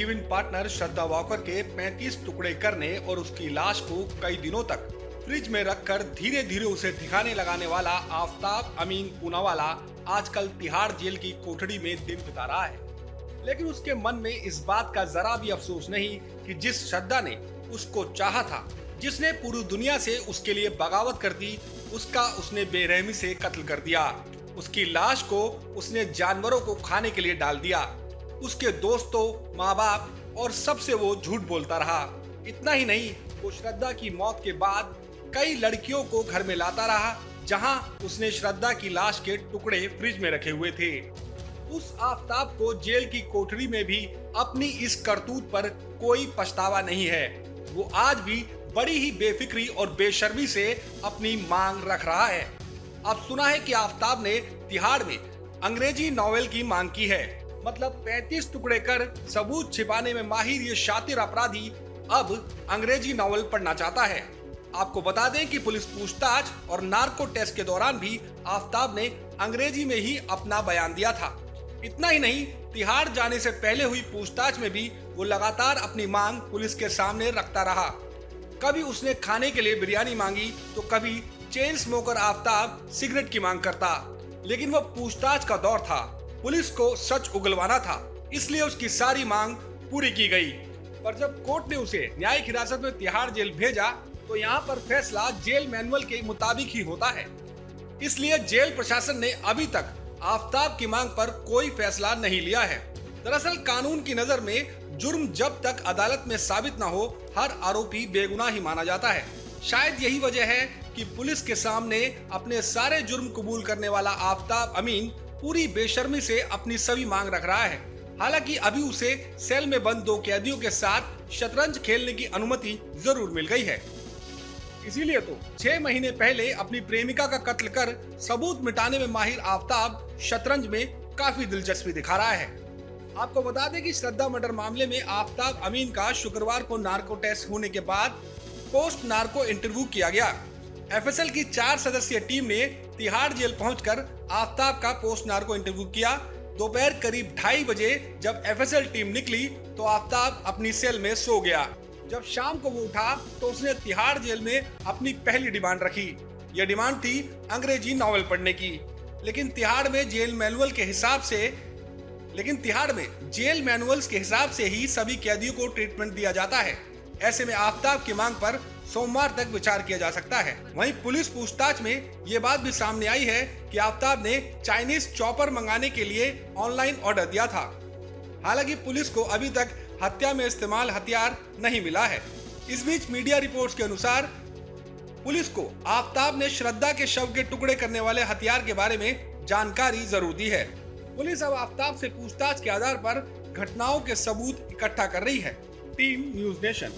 Live in partner Shraddha walker के 35 टुकड़े करने और उसकी लाश को कई दिनों तक फ्रिज में रखकर धीरे धीरे उसे ठिकाने लगाने वाला आफताब अमीन पूनावाला आजकल तिहाड़ जेल की कोठड़ी में दिन बिता रहा है। लेकिन उसके मन में इस बात का जरा भी अफसोस नहीं कि जिस श्रद्धा ने उसको चाहा था, जिसने पूरी दुनिया से उसके लिए बगावत कर दी, उसका उसने बेरहमी से कत्ल कर दिया। उसकी लाश को उसने जानवरों को खाने के लिए डाल दिया। उसके दोस्तों, माँ बाप और सबसे वो झूठ बोलता रहा। इतना ही नहीं, वो श्रद्धा की मौत के बाद कई लड़कियों को घर में लाता रहा, जहां उसने श्रद्धा की लाश के टुकड़े फ्रिज में रखे हुए थे। उस आफताब को जेल की कोठरी में भी अपनी इस करतूत पर कोई पछतावा नहीं है। वो आज भी बड़ी ही बेफिक्री और बेशर्मी से अपनी मांग रख रहा है। अब सुना है कि आफताब ने तिहाड़ में अंग्रेजी नॉवेल की मांग की है। मतलब 35 टुकड़े कर सबूत छिपाने में माहिर ये शातिर अपराधी अब अंग्रेजी नॉवेल पढ़ना चाहता है। आपको बता दें कि पुलिस पूछताछ और नार्को टेस्ट के दौरान भी आफताब ने अंग्रेजी में ही अपना बयान दिया था। इतना ही नहीं, तिहाड़ जाने से पहले हुई पूछताछ में भी वो लगातार अपनी मांग पुलिस के सामने रखता रहा। कभी उसने खाने के लिए बिरयानी मांगी तो कभी चेन स्मोकर आफताब सिगरेट की मांग करता। लेकिन वो पूछताछ का दौर था, पुलिस को सच उगलवाना था, इसलिए उसकी सारी मांग पूरी की गई। पर जब कोर्ट ने उसे न्यायिक हिरासत में तिहाड़ जेल भेजा तो यहाँ पर फैसला जेल मैनुअल के मुताबिक ही होता है। इसलिए जेल प्रशासन ने अभी तक आफताब की मांग पर कोई फैसला नहीं लिया है। दरअसल कानून की नजर में जुर्म जब तक अदालत में साबित न हो, हर आरोपी बेगुनाह ही माना जाता है। शायद यही वजह है कि पुलिस के सामने अपने सारे जुर्म कबूल करने वाला आफताब अमीन पूरी बेशर्मी से अपनी सभी मांग रख रहा है। हालांकि अभी उसे सेल में बंद 2 कैदियों के साथ शतरंज खेलने की अनुमति जरूर मिल गई है। इसीलिए तो 6 महीने पहले अपनी प्रेमिका का कत्ल कर सबूत मिटाने में माहिर आफताब शतरंज में काफी दिलचस्पी दिखा रहा है। आपको बता दें कि श्रद्धा मर्डर मामले में आफताब अमीन का शुक्रवार को नार्को टेस्ट होने के बाद पोस्ट नार्को इंटरव्यू किया गया। एफएसएल की 4 सदस्यीय टीम ने तिहाड़ जेल पहुंचकर आफताब का पोस्ट नार्को इंटरव्यू किया। दोपहर करीब 2:30 बजे जब एफएसएल टीम निकली तो आफताब अपनी सेल में सो गया। जब शाम को वो उठा तो उसने तिहाड़ जेल में अपनी पहली डिमांड रखी। यह डिमांड थी अंग्रेजी नॉवेल पढ़ने की। लेकिन तिहाड़ में जेल मैनुअल्स के हिसाब से ही सभी कैदियों को ट्रीटमेंट दिया जाता है। ऐसे में आफताब की मांग पर सोमवार तक विचार किया जा सकता है। वहीं पुलिस पूछताछ में ये बात भी सामने आई है कि आफताब ने चाइनीज चॉपर मंगाने के लिए ऑनलाइन ऑर्डर दिया था। हालांकि पुलिस को अभी तक हत्या में इस्तेमाल हथियार नहीं मिला है। इस बीच मीडिया रिपोर्ट्स के अनुसार पुलिस को आफताब ने श्रद्धा के शव के टुकड़े करने वाले हथियार के बारे में जानकारी जरूर दी है। पुलिस अब आफताब से पूछताछ के आधार पर घटनाओं के सबूत इकट्ठा कर रही है। Team news nation.